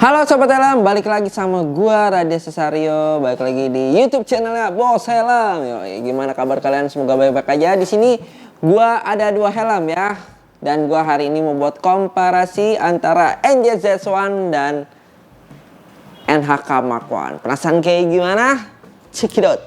Halo Sobat Helm, balik lagi sama gua Radia Cesario, balik lagi di YouTube channelnya Bos Helm. Yoi, gimana kabar kalian? Semoga baik-baik aja. Di sini gua ada dua helm ya, dan gua hari ini mau buat komparasi antara NJZS1 dan NHK Mark I. Penasaran kayak gimana? Check it out.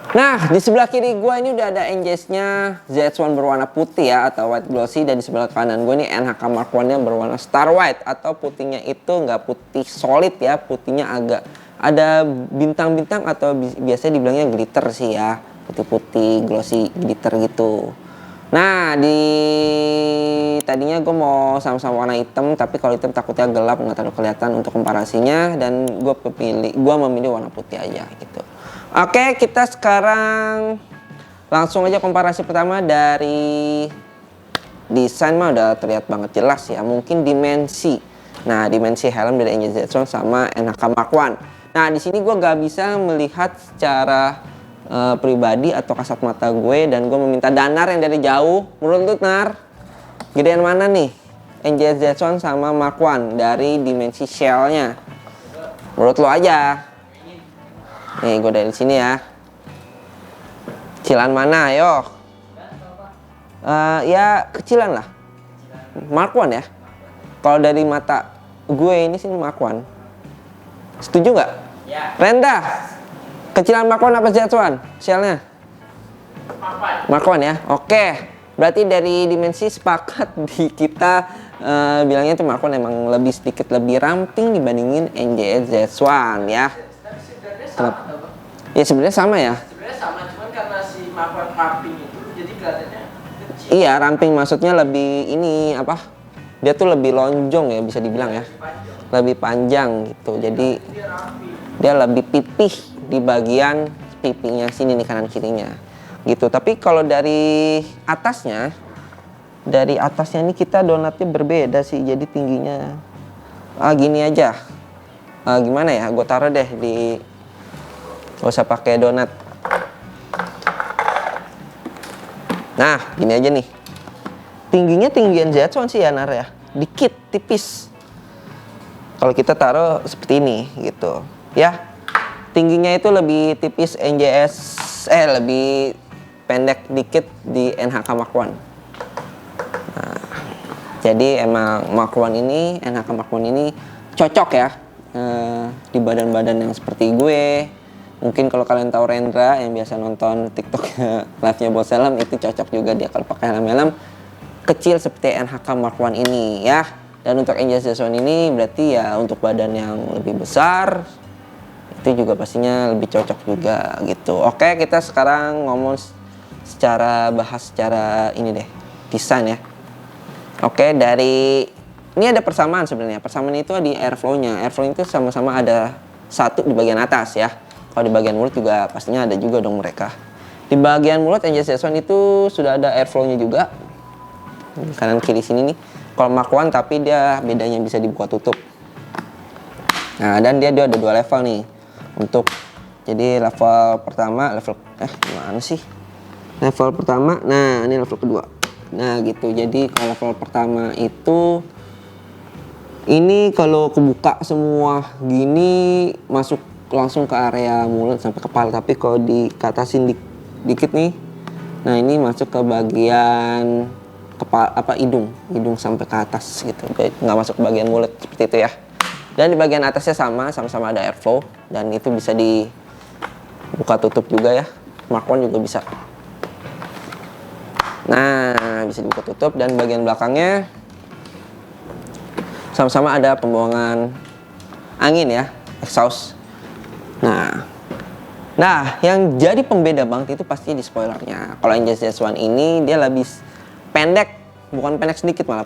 Nah, di sebelah kiri gue ini udah ada NJS-nya ZS1 berwarna putih ya, atau white glossy. Dan di sebelah kanan gue ini NHK Mark I-nya berwarna star white, atau putihnya itu nggak putih solid ya, putihnya agak ada bintang-bintang atau biasanya dibilangnya glitter sih ya, putih-putih glossy glitter gitu. Nah, tadinya gue mau sama-sama warna hitam, tapi kalau hitam takutnya gelap nggak terlalu kelihatan untuk komparasinya, dan gue memilih warna putih aja gitu. Oke, kita sekarang langsung aja komparasi pertama. Dari desain mah udah terlihat banget jelas ya. Mungkin dimensi. Nah, dimensi helm dari NJZS1 sama NHK Mark I. Nah, di sini gue gak bisa melihat secara pribadi atau kasat mata gue, dan gue meminta Danar yang dari jauh. Menurut lu, Nar, gedean mana nih NJZS1 sama Mark I dari dimensi shell-nya? Menurut lu aja. Nih, gue dari sini ya. Kecilan mana, ayo? Ya kecilan lah. Mark I ya. Kalau dari mata gue ini sih Mark I. Setuju nggak? Ya. Renda, kecilan Mark I apa ZS1? Shellnya? Mark I ya. Oke. Berarti dari dimensi sepakat di kita bilangnya itu Mark I emang lebih sedikit lebih ramping dibandingin NJZS1 ya. Ya sebenarnya sama ya. Sebenarnya sama, cuman karena si Mark I ramping itu jadi kelihatannya kecil. Iya, ramping maksudnya lebih ini apa? Dia tuh lebih lonjong ya, bisa dibilang ya. Lebih panjang gitu. Jadi dia lebih pipih di bagian pipinya sini nih, kanan kirinya. Gitu. Tapi kalau dari atasnya nih kita donatnya berbeda sih. Jadi tingginya gini aja. Gimana ya? Gue taruh deh di, gak usah pakai donat. Nah, gini aja nih. Tingginya tinggian ZS1 sih ya, Nar ya. Dikit, tipis. Kalau kita taruh seperti ini gitu. Ya. Tingginya itu lebih tipis lebih pendek dikit di NHK Mark I. Nah, jadi emang Mark I ini, NHK Mark I ini cocok ya di badan-badan yang seperti gue. Mungkin kalau kalian tahu Rendra yang biasa nonton TikTok live-nya Bos Helm, itu cocok juga dia kalau pakai helm-helm kecil seperti NHK Mark I ini ya. Dan untuk NJZS1 ini berarti ya untuk badan yang lebih besar itu juga pastinya lebih cocok juga gitu. Oke, kita sekarang bahas secara ini deh, desain ya. Oke, ini ada persamaan sebenarnya. Persamaan itu di airflow-nya. Airflow itu sama-sama ada satu di bagian atas ya. Kalau di bagian mulut juga pastinya ada juga dong mereka. Di bagian mulut NJZS1 itu sudah ada airflow-nya juga. Kanan kiri sini nih. Kalau Mark I tapi dia bedanya bisa dibuka tutup. Nah, dan dia ada dua level nih. Jadi level pertama, gimana sih? Level pertama, nah ini level kedua. Nah gitu, jadi kalau level pertama itu ini kalau kebuka semua gini masuk langsung ke area mulut sampai kepala. Tapi kalau dikatasin dikit nih, nah ini masuk ke bagian kepala, hidung sampai ke atas gitu, nggak masuk ke bagian mulut seperti itu ya. Dan di bagian atasnya sama-sama ada airflow, dan itu bisa dibuka tutup juga ya. Mark I juga bisa. Nah, bisa dibuka tutup, dan bagian belakangnya sama-sama ada pembuangan angin ya, exhaust. Nah, yang jadi pembeda banget itu pasti di spoilernya. Kalau NJZS1 ini dia lebih pendek, bukan pendek sedikit malah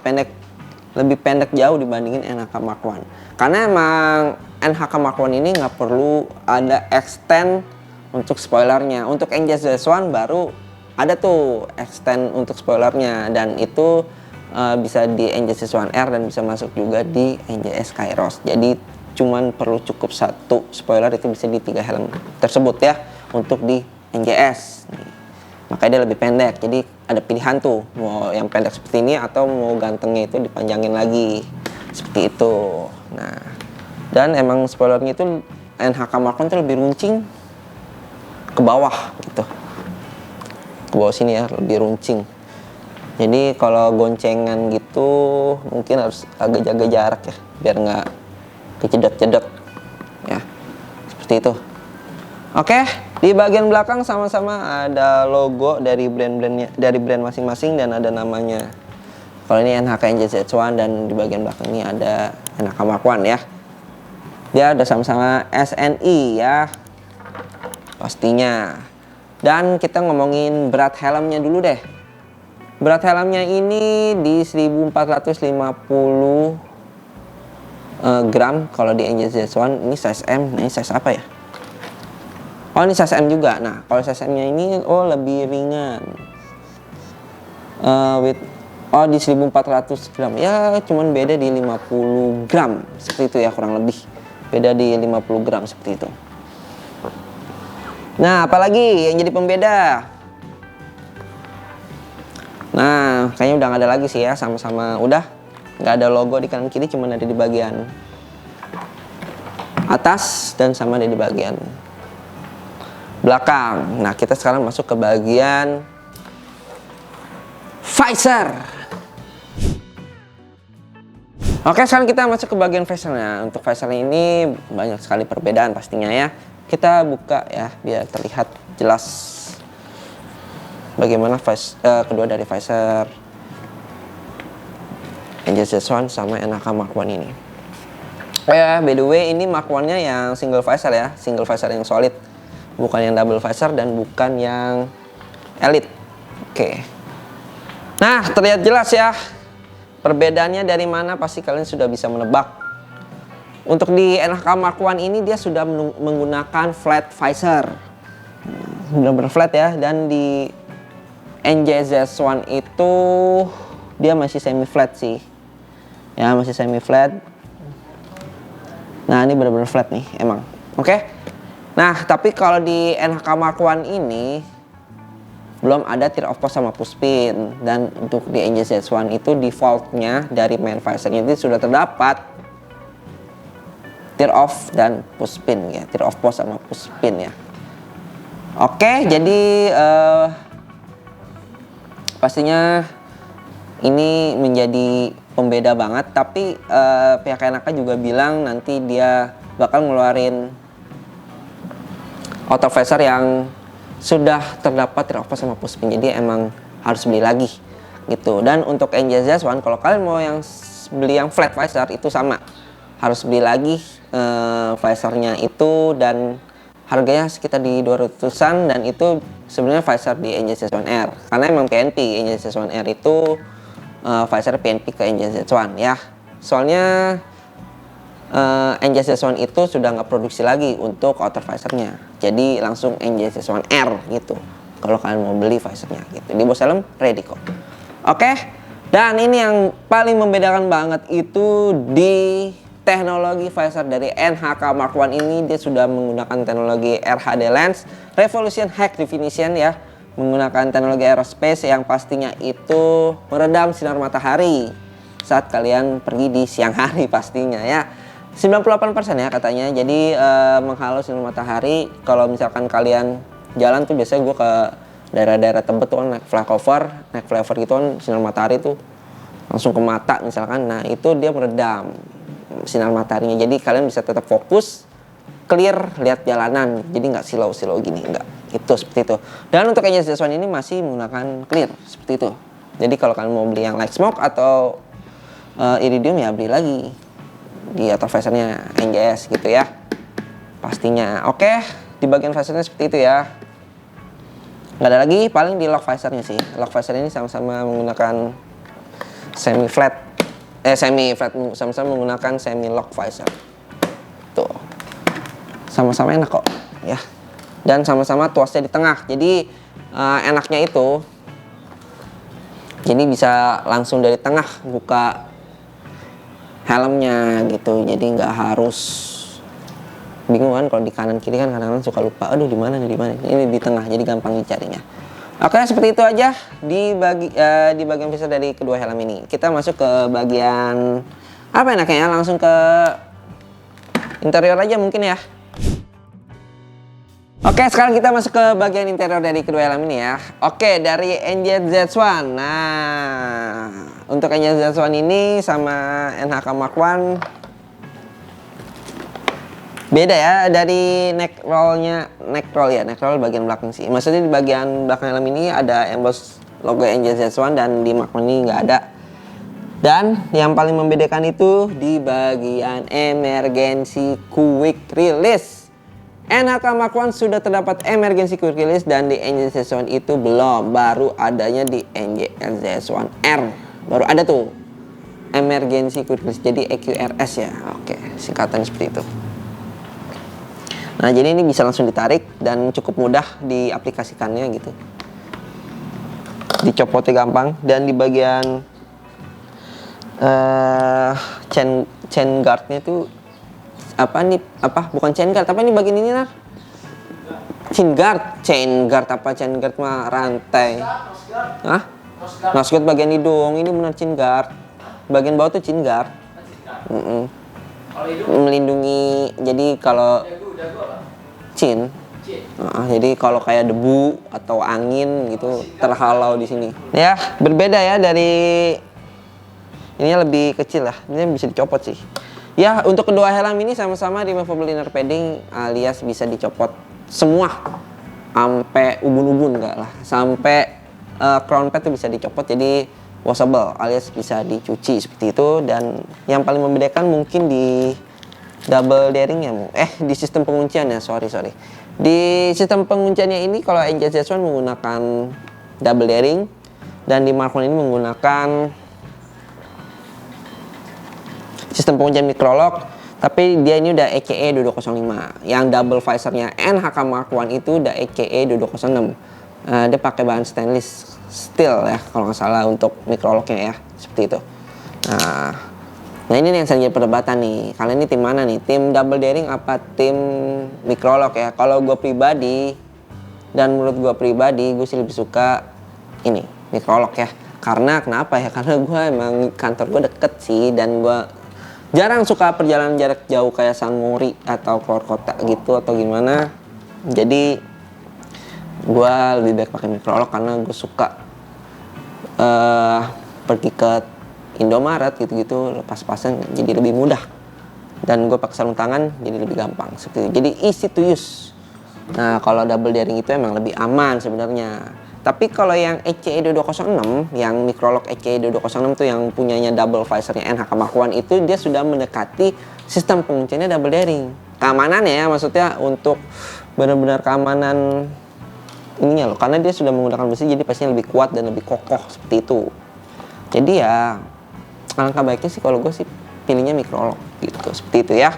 lebih pendek jauh dibandingin NHK Mark I. Karena emang NHK Mark I ini nggak perlu ada extend untuk spoilernya. Untuk NJZS1 baru ada tuh extend untuk spoilernya, dan itu bisa di NJZS1R dan bisa masuk juga di NJS Kairos. Jadi cukup satu spoiler itu bisa di 3 helm tersebut ya untuk di NJS. Makanya dia lebih pendek. Jadi ada pilihan tuh, mau yang pendek seperti ini atau mau gantengnya itu dipanjangin lagi seperti itu. Nah, dan emang spoilernya itu NHK Mark I itu lebih runcing ke bawah gitu, ke bawah sini ya, lebih runcing. Jadi kalau goncengan gitu mungkin harus agak jaga jarak ya, biar nggak kejedot-jedot ya, seperti itu. Oke, di bagian belakang sama-sama ada logo dari brand-brandnya, dari brand masing-masing, dan ada namanya. Kalau ini NHK NJZH1 dan di bagian belakang ini ada NHK Mark I ya. Dia ada sama-sama SNI ya, pastinya. Dan kita ngomongin berat helmnya dulu deh. Berat helmnya ini di 1450 gram kalau di NJZH1. Ini size M, ini size apa ya? Oh, ini size M juga. Nah, kalau size M-nya ini lebih ringan. Di 1400 gram. Ya, cuman beda di 50 gram. Seperti itu ya, kurang lebih. Beda di 50 gram seperti itu. Nah, apalagi yang jadi pembeda? Nah, kayaknya udah nggak ada lagi sih ya. Sama-sama udah. Nggak ada logo di kanan kiri, cuman ada di bagian atas dan sama ada di bagian belakang. Nah, kita sekarang masuk ke bagian visor. Oke, sekarang kita masuk ke bagian visornya. Untuk visornya ini banyak sekali perbedaan pastinya ya. Kita buka ya biar terlihat jelas bagaimana kedua dari visor NJZH1 sama NHK Mark I ini. By the way, ini Mark I-nya yang single visor ya, single visor yang solid. Bukan yang double visor dan bukan yang elite. Oke. Nah, terlihat jelas ya. Perbedaannya dari mana pasti kalian sudah bisa menebak. Untuk di NHK Mark I ini dia sudah menggunakan flat visor. Benar-benar flat ya. Dan di NJZH1 itu dia masih semi flat sih. Ya, masih semi flat. Nah, ini benar-benar flat nih emang. Oke. Nah, tapi kalau di NHK Mark I ini belum ada tear off post sama push pin. Dan untuk di NJZH1 itu defaultnya dari main visornya itu sudah terdapat tear off dan push pin ya, tear off post sama push pin ya. Oke, jadi pastinya ini menjadi pembeda banget. Tapi pihak NHK juga bilang nanti dia bakal ngeluarin outer visor yang sudah terdapat tear off post sama push pin, jadi emang harus beli lagi gitu. Dan untuk NJZH1 kalau kalian mau yang beli yang flat visor itu sama, harus beli lagi visornya itu, dan harganya sekitar di 200-an. Dan itu sebenarnya visor di NJZH1R karena emang PNP. NJZH1R itu visor PNP ke NJZH1 ya. Soalnya NJZH1 itu sudah nggak produksi lagi untuk outer visornya, jadi langsung NJZH1R gitu kalau kalian mau beli visornya gitu. Di bos helm ready kok. Oke, dan ini yang paling membedakan banget itu di teknologi visor dari NHK Mark I ini. Dia sudah menggunakan teknologi RHD lens Revolution High Definition ya, menggunakan teknologi aerospace yang pastinya itu meredam sinar matahari saat kalian pergi di siang hari pastinya ya. 98% ya katanya. Jadi menghalau sinar matahari. Kalau misalkan kalian jalan tuh biasanya gue ke daerah-daerah Tebet tuh kan naik flyover gitu kan, sinar matahari tuh langsung ke mata misalkan. Nah, itu dia meredam sinar mataharinya. Jadi kalian bisa tetap fokus, clear, lihat jalanan. Jadi nggak silau-silau gini, enggak. Itu seperti itu. Dan untuk NJZH1 ini masih menggunakan clear seperti itu. Jadi kalau kalian mau beli yang light smoke atau iridium ya beli lagi di outer visornya NJS gitu ya pastinya. Oke, di bagian visornya seperti itu ya. Nggak ada lagi, paling di lock visornya sih. Lock visor ini sama-sama menggunakan semi flat, sama-sama menggunakan semi lock visor. Tuh, sama-sama enak kok ya. Dan sama-sama tuasnya di tengah. Jadi enaknya itu, jadi bisa langsung dari tengah buka helmnya gitu. Jadi nggak harus bingung kan kalau di kanan kiri kan, kadang-kadang suka lupa, aduh di mana nih, di mana. Ini di tengah, jadi gampang dicarinya. Oke, seperti itu aja di bagian pisau dari kedua helm ini. Kita masuk ke bagian apa enaknya ya? Langsung ke interior aja mungkin ya. Oke, sekarang kita masuk ke bagian interior dari kedua helm ini ya. Oke, dari NJZ1. Nah, untuk NJZ1 ini sama NHK Mark I beda ya dari neck roll bagian belakang sih. Maksudnya di bagian belakang helm ini ada emboss logo NJZ1 dan di Mark I ini nggak ada. Dan yang paling membedakan itu di bagian emergency quick release. NHK Mark I sudah terdapat emergency quick release dan di NJZ1 itu belum, baru adanya di NJZ1R. Baru ada tuh emergency quick release, jadi EQRS ya. Oke, singkatan seperti itu. Nah, jadi ini bisa langsung ditarik dan cukup mudah diaplikasikannya gitu. Dicopotnya gampang dan di bagian chain guardnya tuh bukan chain guard, apa ini bagian ini nar? Chain guard mah rantai. Hah? Nose guard bagian hidung, ini benar chain guard. Bagian bawah tuh chain guard. Melindungi, jadi kalau jadi kalau kayak debu atau angin gitu terhalau di sini. Ya, berbeda ya dari ini lebih kecil lah. Ini bisa dicopot sih. Ya, untuk kedua helm ini sama-sama removable inner padding alias bisa dicopot semua. Sampai ubun-ubun enggak lah. Sampai crown pad tuh bisa dicopot jadi washable alias bisa dicuci seperti itu. Dan yang paling membedakan mungkin di double daring ya, di sistem pengunciannya, sorry. Di sistem pengunciannya ini kalau NJZ1 menggunakan double daring dan di Mark I ini menggunakan sistem penguncian microlock, tapi dia ini udah ECE 2205. Yang double visornya NHK Mark I itu udah ECE 2206. Dia pakai bahan stainless steel ya kalau nggak salah untuk microlocknya ya, seperti itu. Nah ini yang sering jadi perdebatan nih. Kalian ini tim mana nih? Tim double daring apa tim microlock ya? Kalau gue pribadi dan menurut gue pribadi, gue sih lebih suka ini microlock ya. Karena kenapa ya? Karena gue emang kantor gue deket sih dan gue jarang suka perjalanan jarak jauh kayak San Mori atau keluar kota gitu atau gimana. Jadi gue lebih baik pakai microlock karena gue suka pergi ke Indomaret gitu-gitu lepas-pasan jadi lebih mudah. Dan gue pakai sarung tangan jadi lebih gampang seperti itu. Jadi easy to use. Nah kalau double daring itu emang lebih aman sebenarnya. Tapi kalau yang ECE 2206, yang microlock ECE 2206 tuh yang punyanya double visornya NHK Mark I itu dia sudah mendekati sistem pengunciannya double daring. Keamanannya ya, maksudnya untuk benar-benar keamanan ininya loh, karena dia sudah menggunakan besi jadi pastinya lebih kuat dan lebih kokoh seperti itu. Jadi ya alangkah baiknya sih kalau gue sih pilihnya microlock gitu, seperti itu ya.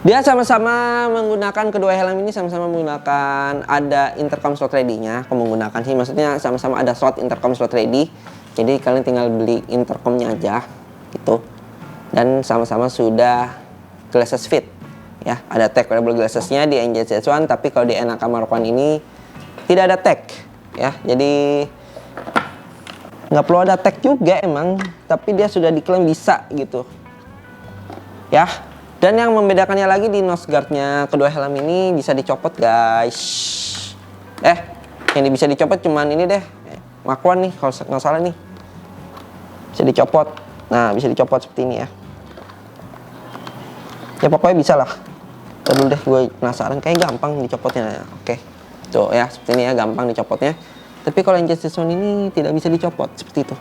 Dia sama-sama menggunakan kedua helm ini sama-sama menggunakan ada intercom slot ready-nya. Aku menggunakan sih maksudnya sama-sama ada slot intercom slot ready. Jadi kalian tinggal beli intercomnya aja gitu. Dan sama-sama sudah glasses fit ya. Ada tag wearable glasses-nya di NJZ1 tapi kalau di NHK Mark I ini tidak ada tag ya. Jadi nggak perlu ada tag juga emang, tapi dia sudah diklaim bisa gitu ya. Dan yang membedakannya lagi di nose guard-nya kedua helm ini bisa dicopot guys. Yang bisa dicopot cuman ini deh, Mark I nih kalau nggak salah nih bisa dicopot. Nah bisa dicopot seperti ini ya. Ya pokoknya bisa lah. Tunggu deh, gue penasaran kayak gampang dicopotnya. Oke, tuh ya seperti ini ya, gampang dicopotnya. Tapi kalau yang NJZ1 ini tidak bisa dicopot seperti itu.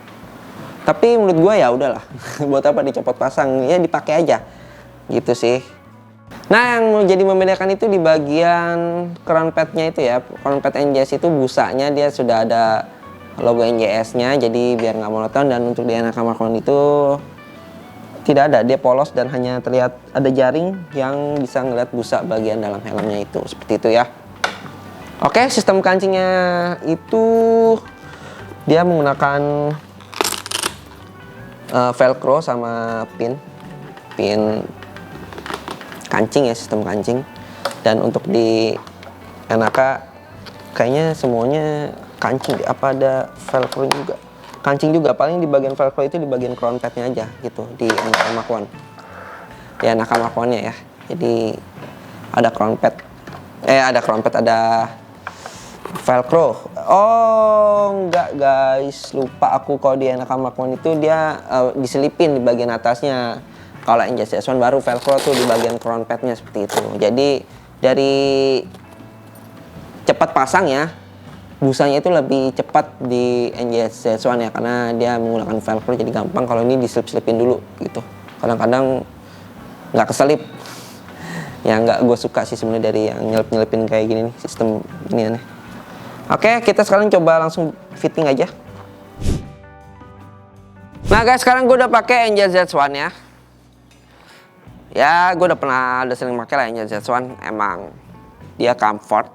Tapi menurut gue ya udahlah, buat apa dicopot pasang, ya dipakai aja. Gitu sih. Nah yang jadi membedakan itu di bagian crown pad-nya itu ya. Crown pad NJS itu busanya dia sudah ada logo NJS-nya, jadi biar nggak monoton. Dan untuk di NHK Mark I itu tidak ada, dia polos dan hanya terlihat ada jaring yang bisa ngeliat busa bagian dalam helmnya itu, seperti itu ya. Oke, sistem kancingnya itu dia menggunakan velcro sama pin kancing ya, sistem kancing. Dan untuk di NHK kayaknya semuanya kancing deh. Apa ada velcro juga? Kancing juga, paling di bagian velcro itu di bagian crown padnya aja gitu, di NHK Mark I. Di NHK Mark I-nya ya. Jadi ada crown pad. Ada velcro. Oh, enggak guys, lupa aku kalau di NHK Mark I itu dia diselipin di bagian atasnya. Kalau NJZS1 baru velcro tuh di bagian crown padnya seperti itu. Jadi dari cepat pasang ya, busanya itu lebih cepat di NJZS1 ya, karena dia menggunakan velcro jadi gampang. Kalau ini diselip-selipin dulu gitu. Kadang-kadang nggak keselip. Ya nggak gue suka sih sebenarnya dari yang nyelip-nyelipin kayak gini nih, sistem ini aneh. Oke, kita sekarang coba langsung fitting aja. Nah guys, sekarang gue udah pakai NJZS1 ya. Ya, gue udah sering pakai lah NJZS1. Emang dia comfort,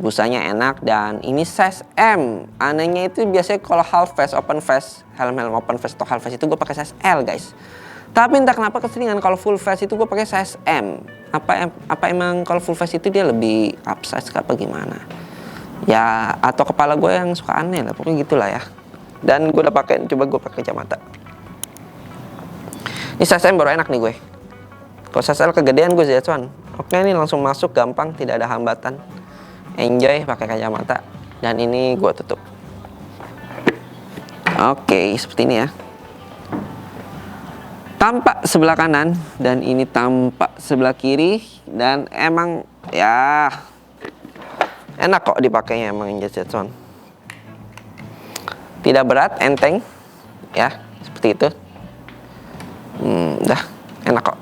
busanya enak, dan ini size M. Anehnya itu biasanya kalau half face, open face, helm-helm open face atau half face itu gue pakai size L guys. Tapi entah kenapa keseringan kalau full face itu gue pakai size M. Apa emang kalau full face itu dia lebih upsize apa gimana? Ya, atau kepala gue yang suka aneh lah, pokoknya gitulah ya. Dan gue udah coba gue pakai kacamata. Ini size M baru enak nih gue. Kalau size L kegedean gue ZS1. Oke, ini langsung masuk gampang, tidak ada hambatan. Enjoy pakai kacamata. Dan ini gue tutup. Oke, seperti ini ya. Tampak sebelah kanan dan ini tampak sebelah kiri, dan emang ya enak kok dipakainya emang NJZS1. Tidak berat, enteng ya, seperti itu. Udah enak kok.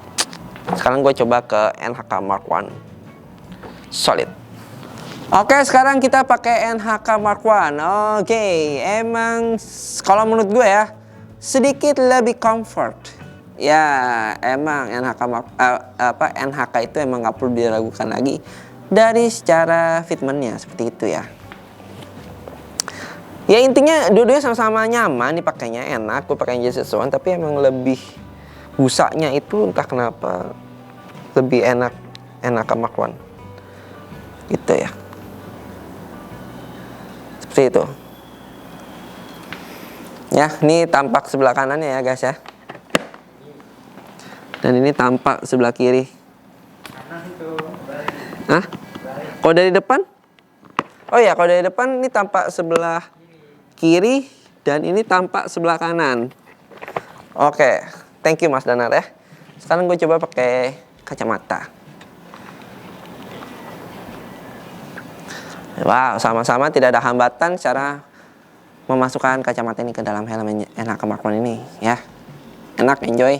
Sekarang gue coba ke NHK Mark I Solid. Oke, sekarang kita pakai NHK Mark I. Oke, emang kalau menurut gue ya sedikit lebih comfort. Ya, emang NHK itu emang nggak perlu diragukan lagi dari secara fitmentnya seperti itu ya. Ya intinya dua-duanya sama-sama nyaman dipakainya, enak. Gue pakai NJZS1 tapi emang lebih busanya itu entah kenapa lebih enak Mark I gitu ya, seperti itu ya. Ini tampak sebelah kanannya ya guys ya, dan ini tampak sebelah kiri. Hah? Kalau dari depan? Oh ya, kalau dari depan ini tampak sebelah kiri dan ini tampak sebelah kanan. Oke, thank you Mas Danar ya. Sekarang gue coba pakai kacamata. Wow, sama-sama tidak ada hambatan cara memasukkan kacamata ini ke dalam helm NHK Mark I ini ya. Enak, enjoy,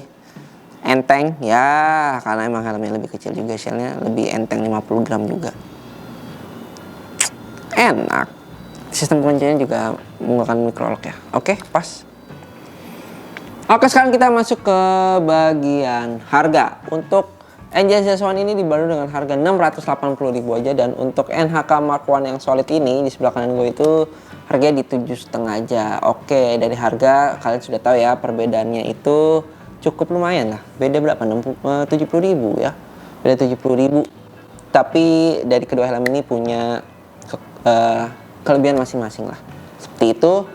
enteng ya, karena emang helmnya lebih kecil juga, shellnya lebih enteng 50 gram juga. Enak. Sistem kuncinya juga menggunakan micro lock ya. Oke, pas. Oke, sekarang kita masuk ke bagian harga. Untuk NJZS1 ini dibanderol dengan harga 680.000 aja, dan untuk NHK Mark I yang solid ini di sebelah kanan gue itu harganya di 7,5 aja. Oke, dari harga kalian sudah tahu ya, perbedaannya itu cukup lumayan lah. Beda berapa? 70.000 ya. Beda 70.000. Tapi dari kedua helm ini punya kelebihan masing-masing lah. Seperti itu.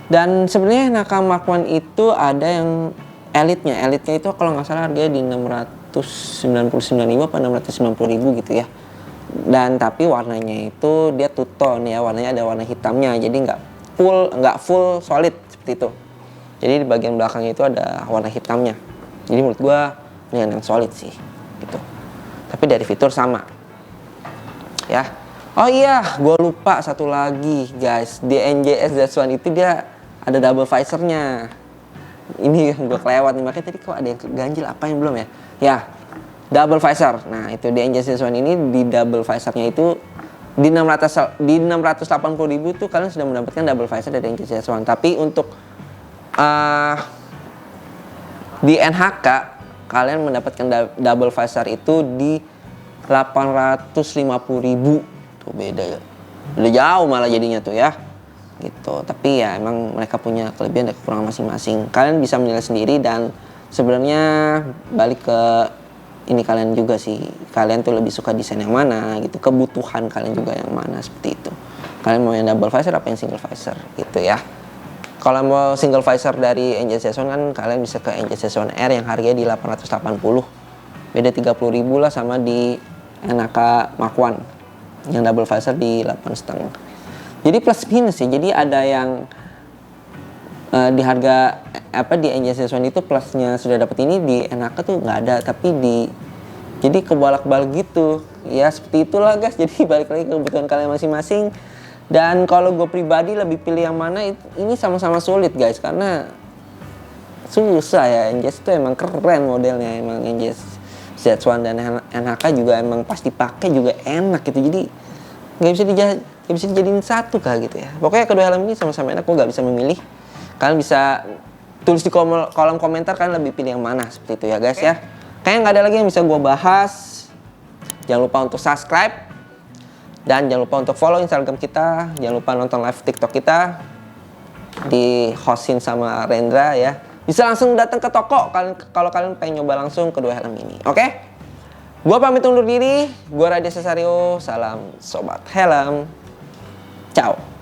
Dan sebenarnya NHK Mark I itu ada yang elitnya. Elitnya itu kalau nggak salah harganya di 699.000 apa 690.000 gitu ya. Dan tapi warnanya itu dia two tone ya, warnanya ada warna hitamnya. Jadi nggak full solid seperti itu. Jadi di bagian belakangnya itu ada warna hitamnya. Jadi menurut gua ini yang solid sih gitu. Tapi dari fitur sama. Ya. Oh iya, gua lupa satu lagi guys. Di NJZS1 itu dia ada double visornya. Ini yang gue kelewat nih, makanya tadi kok ada yang ganjil, apa yang belum ya? Ya, double visor. Nah, itu di NJZS1 ini di double visornya itu di 680.000 itu kalian sudah mendapatkan double visor dari NJZS1. Tapi untuk di NHK kalian mendapatkan double visor itu di 850.000. Tuh beda ya. Udah jauh malah jadinya tuh ya. Gitu. Tapi ya emang mereka punya kelebihan dan kekurangan masing-masing. Kalian bisa menilai sendiri, dan sebenarnya balik ke ini kalian juga sih. Kalian tuh lebih suka desain yang mana gitu, kebutuhan kalian juga yang mana, seperti itu. Kalian mau yang double visor apa yang single visor gitu ya. Kalau mau single visor dari NJZS One kan kalian bisa ke NJZS One R yang harganya di 880. Beda 30.000 lah sama di Enaka Mark One yang double visor di 8,5. Jadi plus minus ya. Jadi ada yang di harga di NJZS One itu plusnya sudah dapat ini, di Enaka tuh nggak ada, tapi jadi kebalak-balik gitu. Ya seperti itulah guys. Jadi balik lagi ke kebutuhan kalian masing-masing. Dan kalau gue pribadi lebih pilih yang mana, ini sama-sama sulit guys, karena susah ya. NJS itu emang keren modelnya, emang NJS Z1 dan NHK juga emang pas dipakai juga enak gitu. Jadi nggak bisa dijadiin satu kah gitu ya. Pokoknya kedua helm ini sama-sama enak, gue nggak bisa memilih. Kalian bisa tulis di kolom komentar kalian lebih pilih yang mana, seperti itu ya guys ya. Kayaknya nggak ada lagi yang bisa gue bahas. Jangan lupa untuk subscribe. Dan jangan lupa untuk follow Instagram kita. Jangan lupa nonton live TikTok kita. Di hostin sama Rendra ya. Bisa langsung datang ke toko kalau kalian pengen nyoba langsung kedua helm ini. Oke? Gua pamit undur diri. Gua Raditya Cesario. Salam Sobat Helm. Ciao.